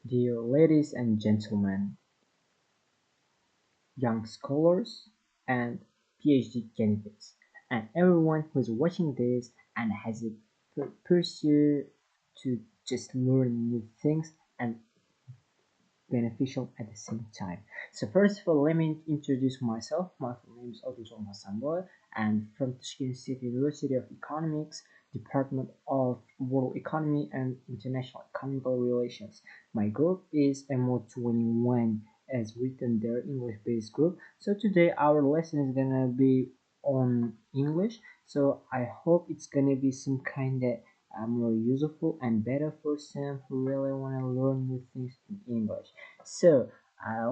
Dear ladies and gentlemen, young scholars and PhD candidates, and everyone who's watching this and has a pursuit to just learn new things and beneficial at the same time. So first of all, let me introduce myself. My full name is Odiljonov Khasanboy, and from Tashkent State University of Economics, Department of World Economy and International Economical Relations. My group is MO21 as written there, English-based group. So today our lesson is gonna be on English. So I hope it's gonna be some kind of more useful and better for some who really want to learn new things in English. So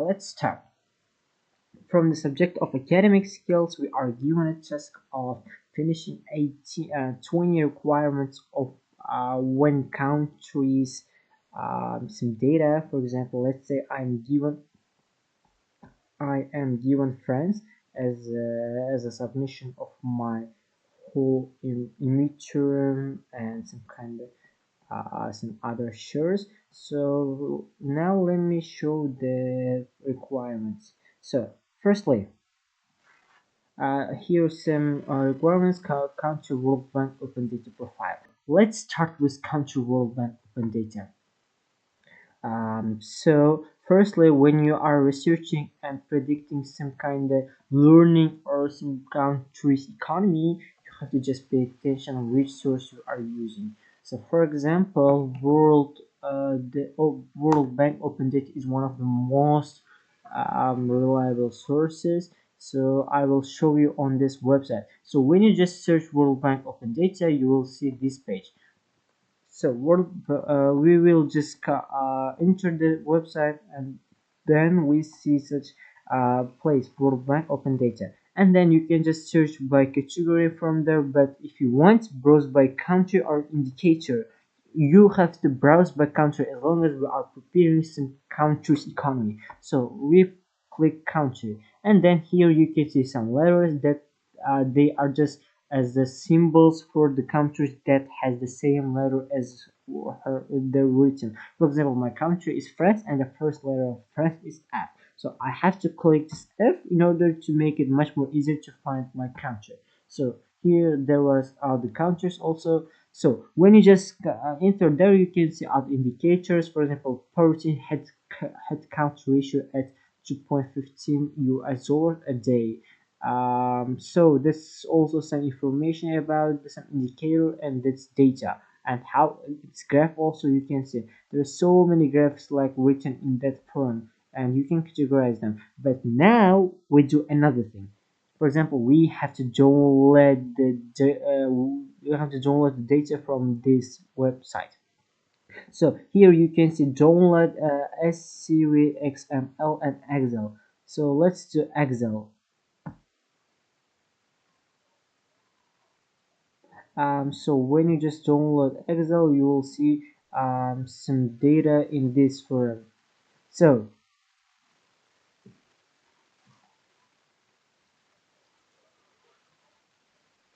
let's start. From the subject of academic skills, we are given a task of finishing 20 requirements of one country's some data. For example, let's say I am given France as a submission of my whole in term and some kind of some other shares. So now let me show the requirements. So firstly, here's some requirements. Country World Bank Open Data Profile. Let's start with Country World Bank Open Data. So firstly, when you are researching and predicting some kind of learning or some country's economy, you have to just pay attention on which source you are using. So for example, World Bank Open Data is one of the most reliable sources. So I will show you on this website. So when you just search World Bank Open Data, you will see this page. So we will just enter the website, and then we see such place World Bank Open Data, and then you can just search by category from there. But if you want browse by country or indicator, you have to browse by country as long as we are preparing some country's economy. So we click country, and then here you can see some letters that they are just as the symbols for the countries that has the same letter as the written. For example, my country is France, and the first letter of France is F. So I have to click this F in order to make it much more easier to find my country. So here there was the countries also. So when you just enter there, you can see other indicators. For example, poverty head count ratio at 2.15 US dollars a day. So this also some information about some indicator and this data and how its graph. Also you can see there are so many graphs like written in that form, and you can categorize them. But now we do another thing. For example, we have to download the data from this website. So here you can see download SCV, XML, and Excel. So let's do Excel. So when you just download Excel, you will see some data in this form. So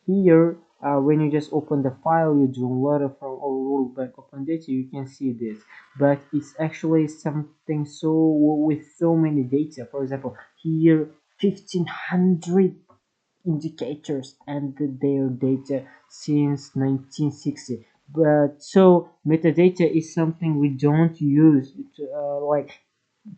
here, when you just open the file you download it from our World Bank Open Data, you can see this. But it's actually something so with so many data. For example, here 1500 indicators and their data since 1960. But so metadata is something we don't use like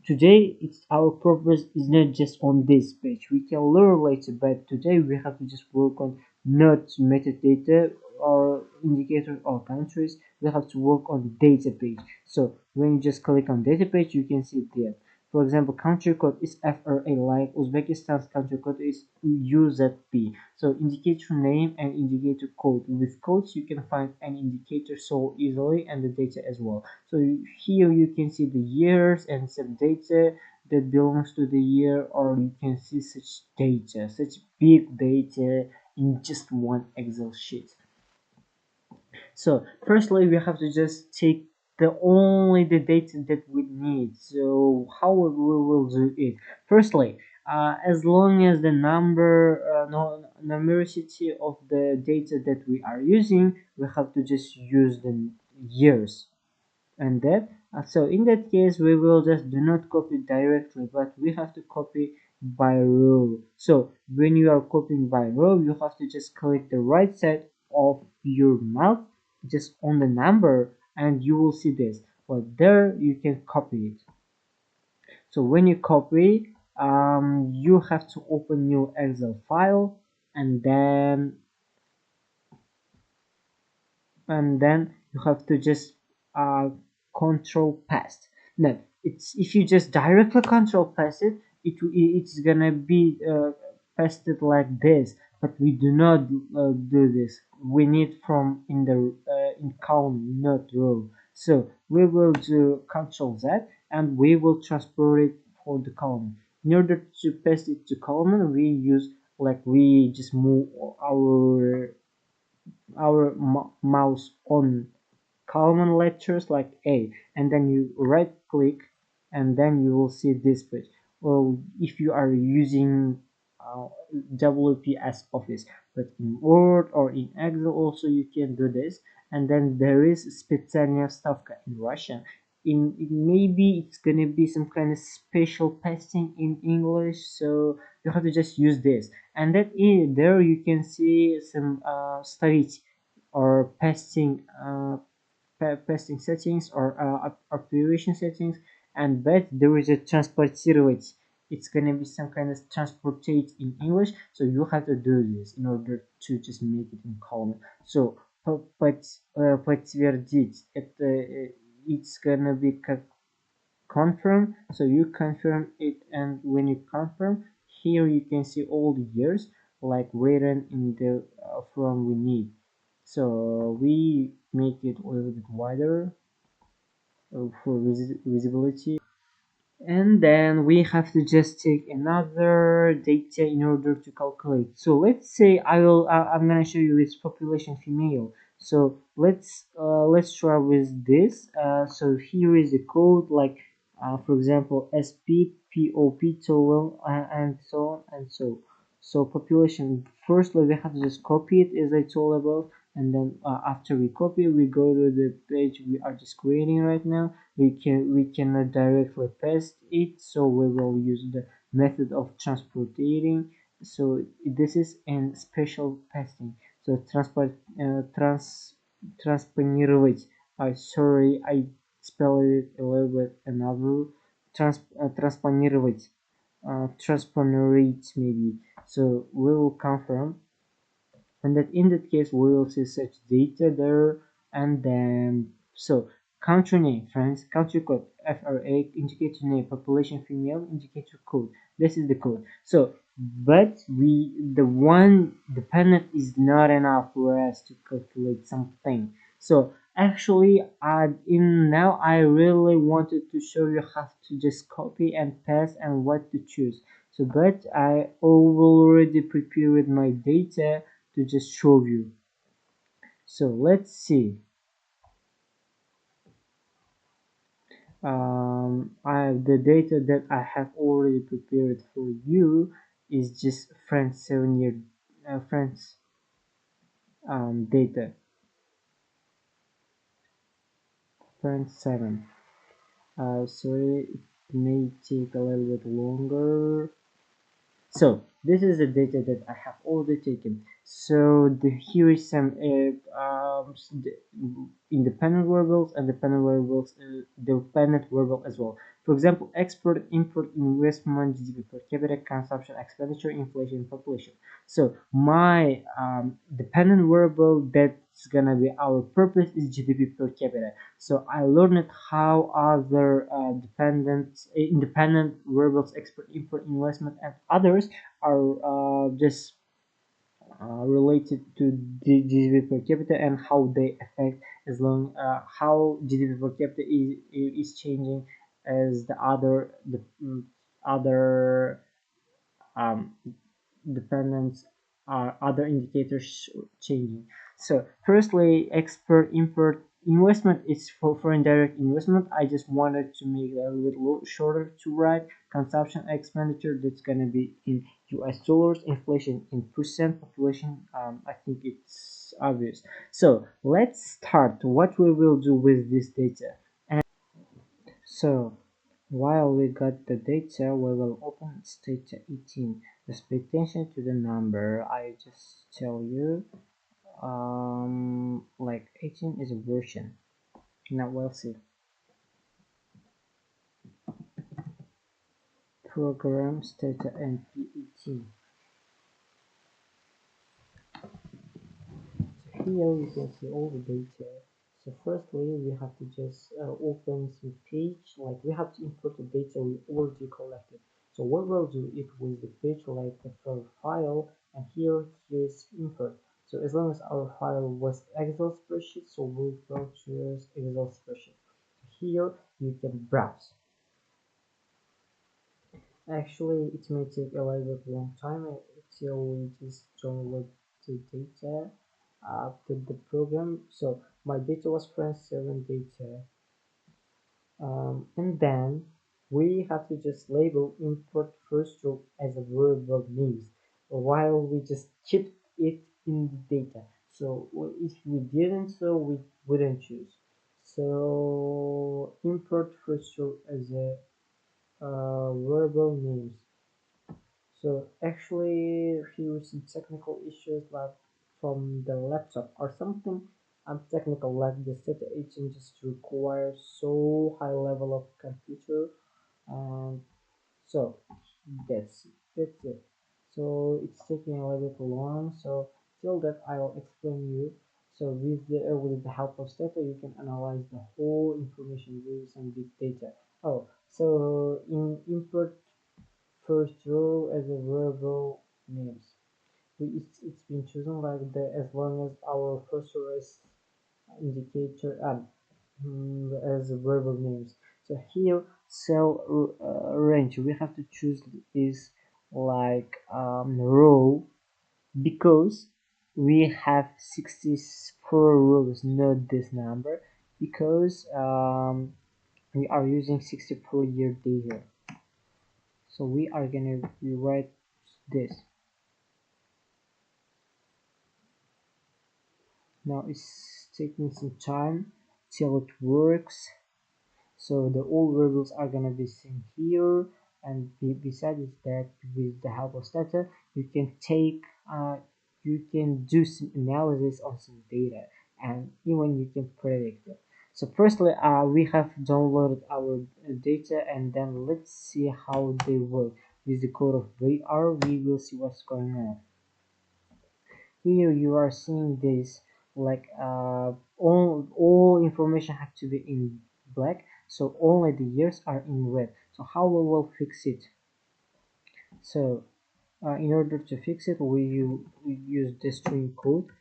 today. It's our purpose is not just on this page. We can learn later, but today we have to just work on not metadata or indicators or countries. We have to work on data page. So when you just click on data page, you can see there. For example, country code is FRA, like Uzbekistan's country code is UZP. So indicator name and indicator code. With codes, you can find an indicator so easily and the data as well. So here you can see the years and some data that belongs to the year, or you can see such data, such big data in just one Excel sheet. So firstly, we have to just take only the data that we need. So how we will do it? Firstly, as long as the numericity of the data that we are using, we have to just use the years, and that So in that case, we will just do not copy directly, but we have to copy by row. So when you are copying by row, you have to just click the right side of your mouse just on the number, and you will see this. But there you can copy it. So when you copy, you have to open new Excel file, and then you have to just control paste. Now it's if you just directly control paste it, it's gonna be pasted like this, but we do not do this. We need from in the in column, not row. So we will do control Z, and we will transport it for the column. In order to paste it to column, we use like we just move our mouse on common letters like A, and then you right click, and then you will see this page. Well, if you are using WPS Office, but in Word or in Excel also you can do this. And then there is специальная вставка in Russian. Maybe it's gonna be some kind of special pasting in English, so you have to just use this. And that in there you can see some ставить or pasting settings or abbreviation settings, and but there is a transporировать. It's gonna be some kind of transportate in English, so you have to do this in order to just make it in column. So подтвердить это it's gonna be confirm, so you confirm it, and when you confirm, here you can see all the years like written in the from we need. So we make it a little bit wider for visibility, and then we have to just take another data in order to calculate. So let's say I'm gonna show you its population female. So let's try with this. So here is the code, like for example SP POP total and so on and so population. Firstly we have to just copy it as I told about, and then after we copy we go to the page we are just creating right now. We cannot directly paste it, so we will use the method of transporting. So this is in special pasting. So transpонировать. Sorry, I spelled it a little bit another. Transpонировать. Transpondurate maybe. So we will confirm, and that in that case we will see such data there. And then so country name, friends, country code FRA, indicator name, population female, indicator code. This is the code. So but the one dependent is not enough for us to calculate something. So actually in now I really wanted to show you how to just copy and paste and what to choose. So but I already prepared my data to just show you. So let's see. The data that I have already prepared for you is just France 7 year France data. France 7. Sorry, it may take a little bit longer. So this is the data that I have already taken. So here is some independent variables and dependent variables, dependent variable as well. For example, export, import, investment, GDP per capita, consumption, expenditure, inflation, population. So my dependent variable that's gonna be our purpose is GDP per capita. So I learned how other independent variables, export, import, investment, and others are just related to the GDP per capita and how they affect as long how GDP per capita is changing as other um, dependence other indicators changing. So firstly, export import investment is for foreign direct investment. I just wanted to make it a little shorter to write. Consumption expenditure, that's gonna be in US dollars. Inflation in percent. Population, I think it's obvious. So let's start what we will do with this data. So while we got the data, we will open Stata 18. Just pay attention to the number. I just tell you, like 18 is a version. Now we'll see. Program Stata NP18. Here you can see all the data. So firstly, we have to just open some page, like we have to import the data we already collected. So what we'll do it with the page like the file, and here's import. So as long as our file was Excel spreadsheet, so we will choose Excel spreadsheet. Here you can browse. Actually, it may take a little bit long time until we just download the data to the program. So my data was France 7 data, and then we have to just label import first row as a variable names while we just keep it in the data. So if we didn't, so we wouldn't choose. So import first row as a variable names. So actually here some technical issues like from the laptop or something technical, like the Stata 18 just requires so high level of computer, and so that's it. So it's taking a little bit long, so till that I'll explain you. So with the help of Stata you can analyze the whole information with some big data. Oh, so in import first row as a variable names. It's been chosen like the as long as our first row is indicator as a variable names. So here cell range we have to choose is like row, because we have 64 rows, not this number, because we are using 64 year data. So we are gonna rewrite this. Now it's taking some time till it works. So the all variables are gonna be seen here, and besides that, with the help of Stata you can take you can do some analysis on some data, and even you can predict it. So firstly we have downloaded our data, and then let's see how they work. With the code of VR we will see what's going on. Here you are seeing this, like all information have to be in black, so only the years are in red. So how we will fix it? So in order to fix it we use the string code.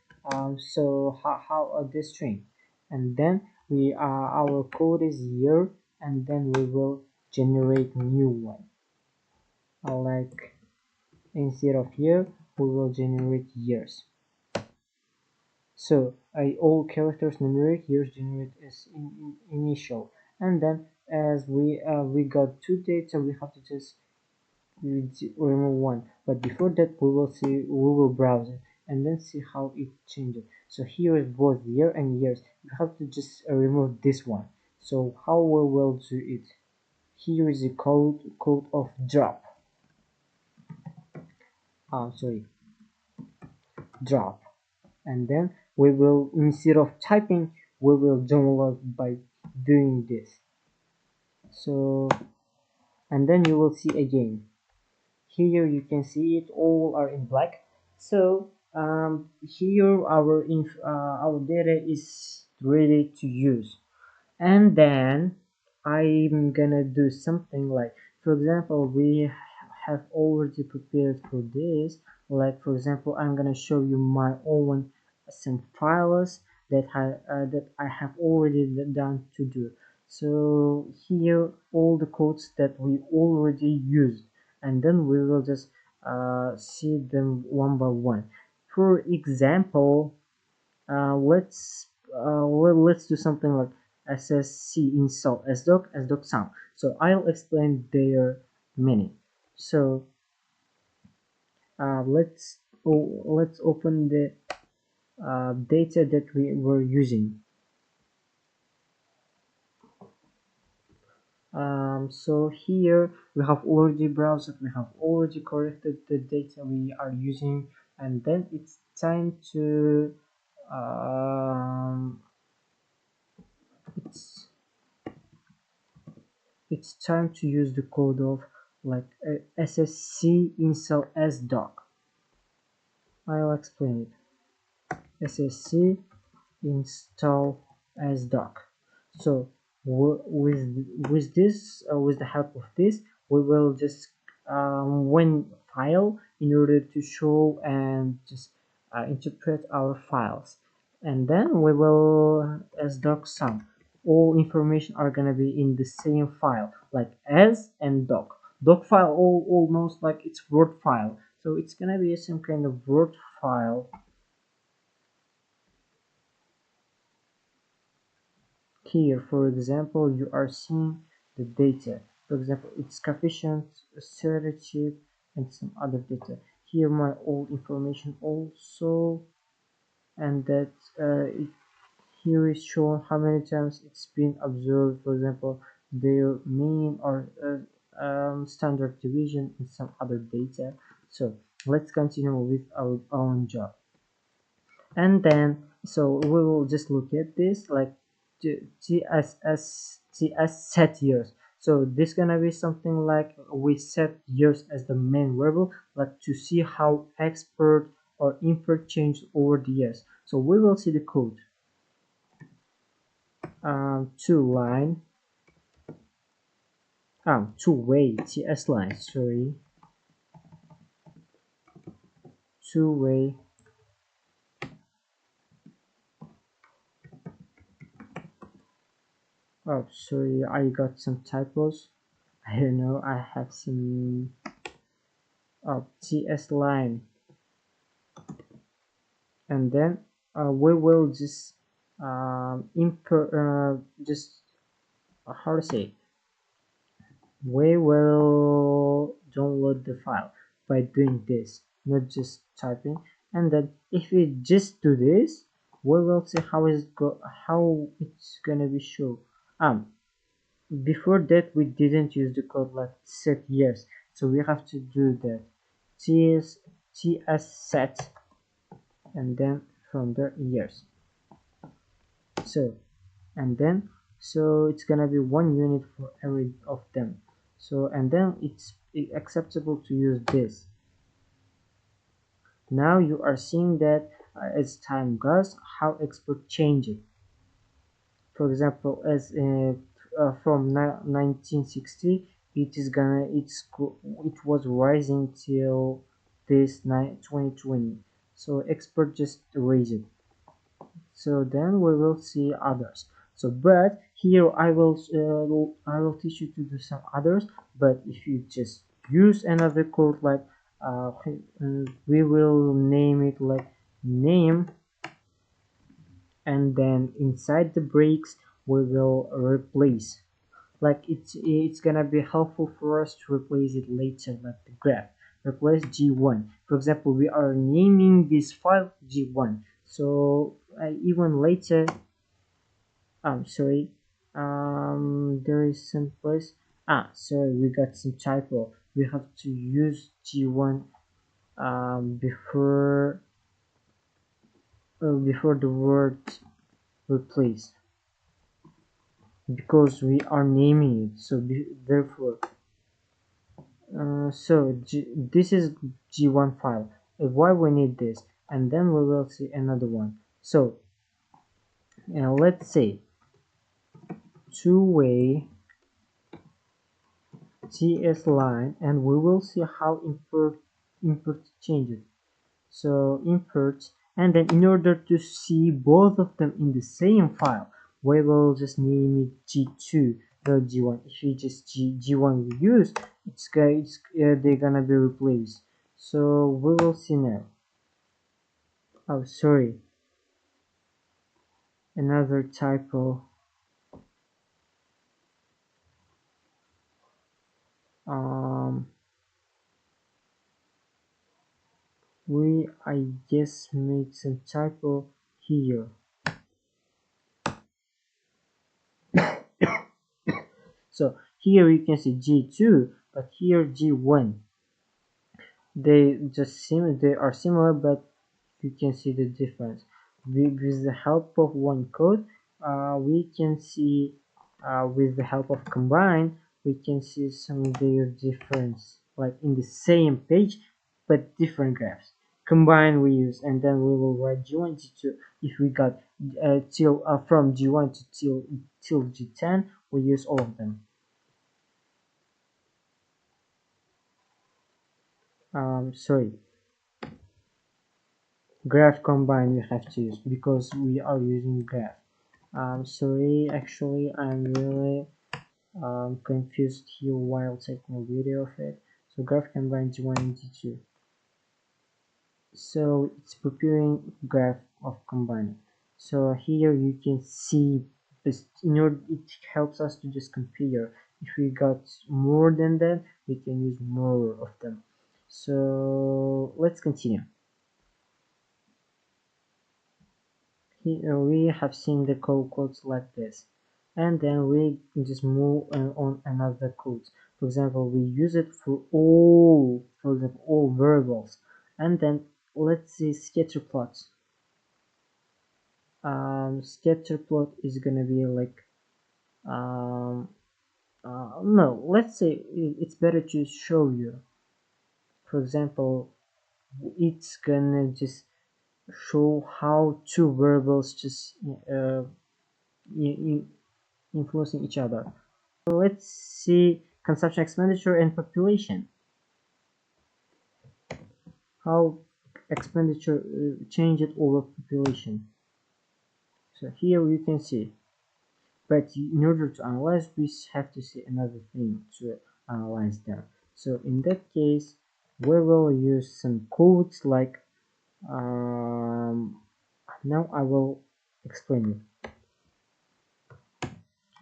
So how this string, and then our code is year, and then we will generate new one, like instead of year we will generate years. So all characters numeric years generate as initial, and then as we got two data, we have to just remove one. But before that, we will browse it and then see how it changes. So here is both year and years. You have to just remove this one. So how we will do it? Here is the code of drop. Sorry, drop. And then we will, instead of typing, we will download by doing this. So and then you will see again, here you can see it all are in black. So here our data is ready to use, and then I'm gonna do something like, for example, we have already prepared for this. Like for example, I'm gonna show you my own some files that I have already done to do. So here all the codes that we already used, and then we will just see them one by one. For example, let's do something like ssc install sdoc sound. So I'll explain their meaning. So let's open the data that we were using. So here we have already browsed, we have already corrected the data we are using, and then it's time to um, it's it's time to use the code of like ssc install sdoc. I'll explain it. ssc install sdoc. So with this, with the help of this, we will just one file in order to show and just interpret our files, and then we will sdoc sum. All information are gonna be in the same file, like as and doc file, almost like it's word file, so it's gonna be some kind of word file. Here, for example, you are seeing the data. For example, its coefficient, stereotype, and some other data. Here, my old information also, and that here is shown how many times it's been observed. For example, their mean or standard deviation and some other data. So let's continue with our own job. And then so we will just look at this like TS set years. So this gonna be something like we set years as the main variable, like to see how expert or import changed over the years. So we will see the code. Two line, two-way TS line, sorry, two-way. Oh, sorry, I got some typos. I don't know, I have some TS line, and then we will just import just how to say it? We will download the file by doing this, not just typing. And then if we just do this, we will see how it's gonna be shown. Before that we didn't use the code like set years, so we have to do that ts set, and then from there years. So and then so it's gonna be 1 unit for every of them. So and then it's acceptable to use this. Now you are seeing that as time goes, how export changes. For example, as from 1960, it was rising till this 2020. So export just erase it. So then we will see others. So but here I will teach you to do some others, but if you just use another code like we will name it like name, and then inside the breaks we will replace, like it's gonna be helpful for us to replace it later, like the graph replace g1. For example, we are naming this file g1, so even later sorry, there is some place, sorry, we got some typo. We have to use g1 before the word replace, because we are naming it, so therefore this is g1 file. Why we need this, and then we will see another one. So let's say two-way TS line, and we will see how import changes. So import, and then in order to see both of them in the same file, we will just name it g2, not g1. If you just g1 we use, they're gonna be replaced. So we will see now. Oh, sorry, another typo. I just made some typo here. So here you can see G2, but here G1. They are similar, but you can see the difference. With the help of one code, we can see with the help of combine, we can see some of their difference, like in the same page but different graphs. Combine we use, and then we will write G1, G2. If we got till from G1 to till G10, we use all of them. Sorry, graph combine we have to use because we are using graph. Sorry, actually I'm really confused here while taking a video of it. So graph combine G1 and G2. So it's preparing graph of combining. So here you can see this, it helps us to just compare. If we got more than that, we can use more of them. So let's continue. Here we have seen the codes like this, and then we just move on another codes. For example, we use it for all variables, and then let's see scatter plots. Scatter plot is gonna be like no, let's say it's better to show you. For example, it's gonna just show how two variables just influencing each other. So let's see consumption expenditure and population. How expenditure changed over population. So here you can see. But in order to analyze, we have to see another thing to analyze them. So in that case, we will use some codes like now I will explain it.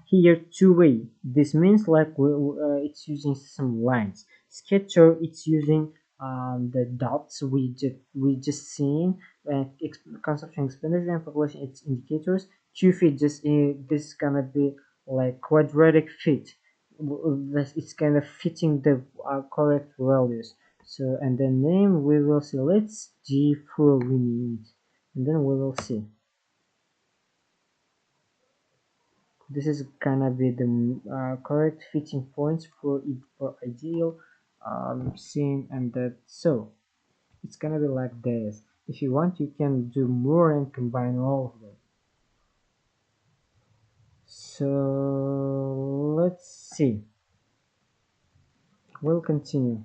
Here two-way. This means like it's using some lines. Sketcher it's using the dots we just seen. Consumption expenditure and population it's indicators. Q-fit just this is gonna be like quadratic fit. It's kind of fitting the correct values. So and the name we will see. Let's G4 we need, and then we will see. This is gonna be the correct fitting points for ideal scene, and that so it's gonna be like this. If you want, you can do more and combine all of them. So let's see. We'll continue.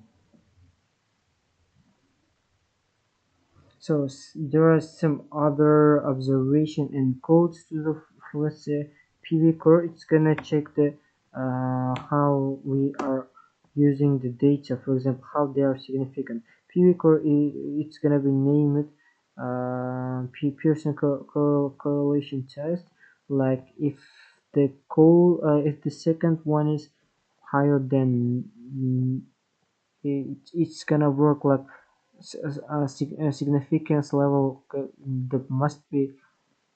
So there are some other observation and codes to the, let's say, PV core. It's gonna check the how we are using the data, for example, how they are significant. PV core it's gonna be named Pearson correlation test. Like if the second one is higher than it's gonna work like a significance level that must be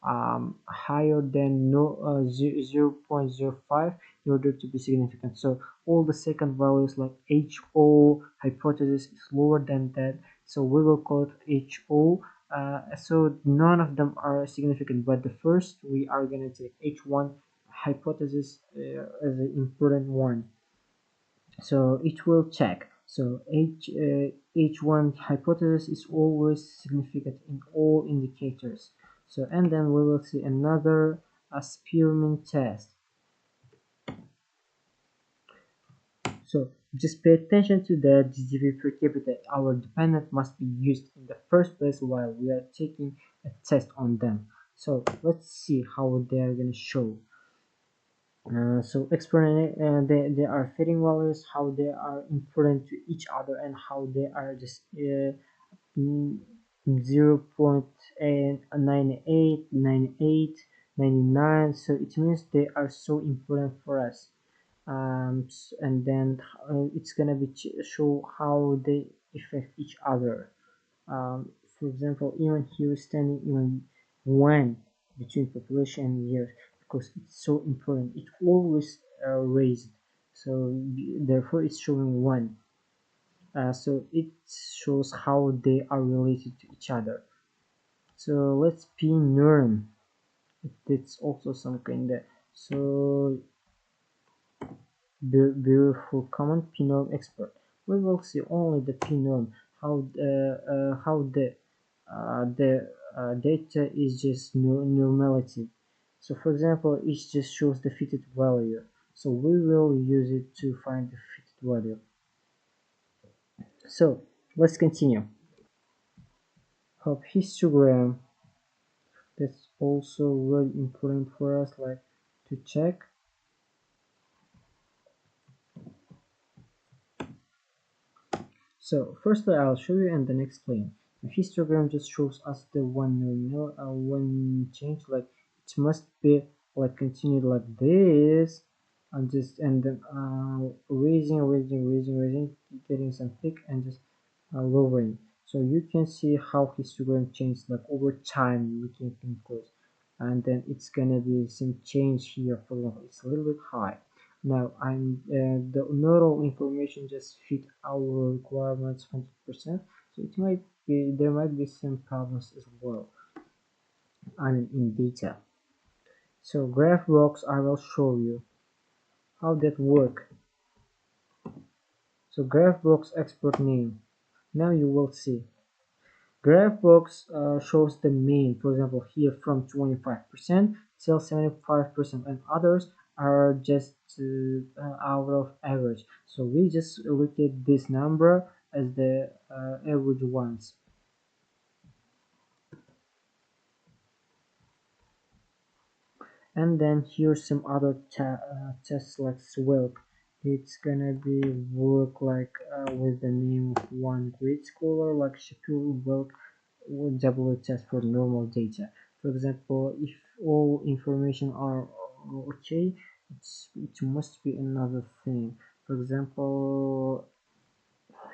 higher than 0.05 in order to be significant. So all the second values like HO hypothesis is lower than that, so we will call it HO. So none of them are significant, but the first we are going to take H1 hypothesis as an important one. So it will check. So H1 hypothesis is always significant in all indicators. So and then we will see another Spearman test. So just pay attention to the GDP per capita. Our dependent must be used in the first place while we are taking a test on them. So let's see how they are going to show. So explain they are fitting values, how they are important to each other, and how they are just 0.98, 98, 99. So it means they are so important for us. And then it's gonna be show how they affect each other. For example, even here standing even one between population and years, because it's so important. It always raised. so therefore it's showing 1. So it shows how they are related to each other. So let's p norm. It's also some kind of so beautiful common p norm expert. We will see only the p norm, how the data is just normality. So for example, it just shows the fitted value. So we will use it to find the fitted value. So let's continue. Hop histogram. That's also very important for us, like to check. So firstly, I'll show you and then explain. The histogram just shows us the one change, like it must be like continued like this, and then raising, getting some peak and just lowering. So you can see how histogram changed like over time. We can conclude, and then it's gonna be some change here. For example, it's a little bit high. Now the neural information just fit our requirements 100%. So it might be there might be some problems as well. And in data. So graph box, I will show you how that work. So graph box export name. Now you will see. Graph box shows the mean, for example, here from 25% till 75%, and others are just out of average. So we just look at this number as the average ones. And then here's some other tests like SWILK. It's gonna be work like with the name of one grade scholar like Shakur Wilk would double test for normal data. For example, if all information are okay, it must be another thing. For example,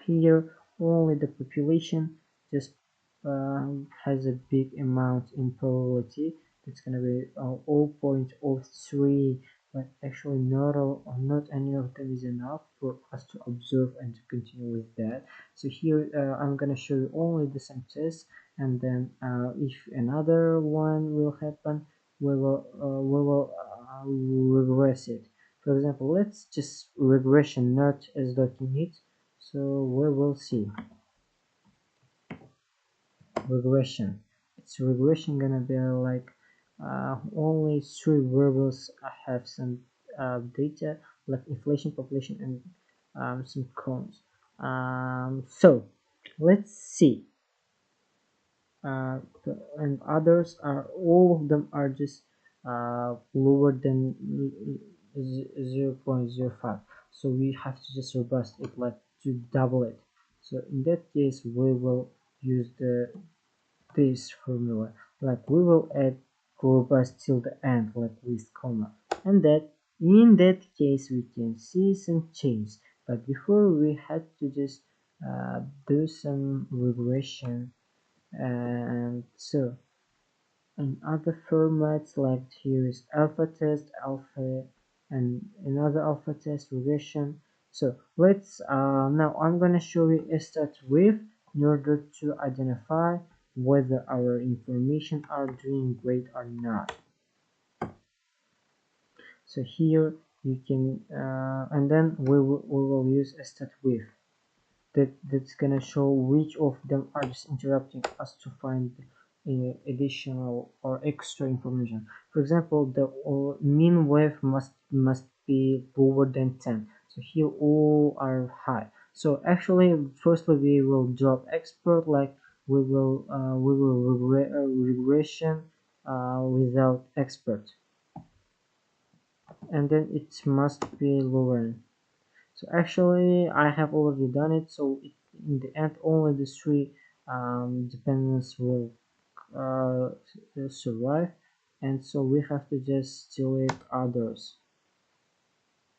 here only the population just has a big amount in probability. That's gonna be 0.03, but actually not any of them is enough for us to observe and to continue with that. So here I'm gonna show you only the same test, and then if another one will happen, we will regress it. For example, let's just regression not as document. So we will see regression. It's regression gonna be like only 3 variables have some data like inflation, population, and some cones. So let's see. And others are all of them are just lower than 0.05. So we have to just robust it like to double it. So in that case we will use this formula, like we will add robust till the end like with comma, and that in that case we can see some change. But before we had to just do some regression. And so in other formats, like here is alpha test, alpha, and another alpha test regression. So let's now I'm gonna show you a start with in order to identify whether our information are doing great or not. So here you can and then we will use a start with that's gonna show which of them are just interrupting us to find additional or extra information. For example, the mean wave must be lower than 10. So here all are high. So actually, firstly we will drop expert, like we will regression without expert, and then it must be lower. So actually I have already done it, so in the end only the 3 dependents will survive, and so we have to just delete others.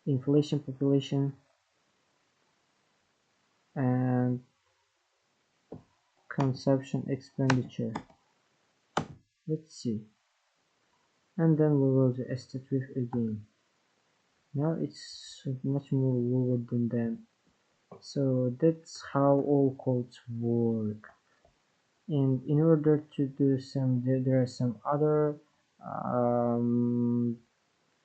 Inflation, population, and consumption expenditure. Let's see, and then we will do estimate with again. Now it's much more lower than them. So that's how all codes work. And in order to do some, there are some um,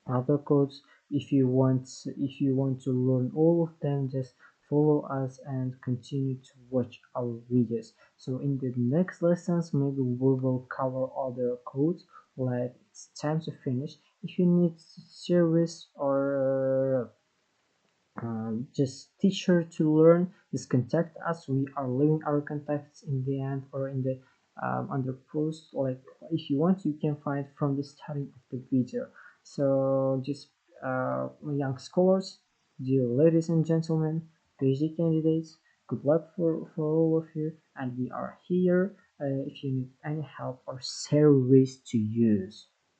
other codes. If you want to learn all of them, just follow us and continue to watch our videos. So in the next lessons, maybe we will cover other codes. Like, it's time to finish. If you need service or just teacher to learn, just contact us. We are leaving our contacts in the end or in the under post. Like, if you want, you can find from the starting of the video. So just young scholars, dear ladies and gentlemen, PhD candidates, good luck for all of you, and we are here if you need any help or service to use.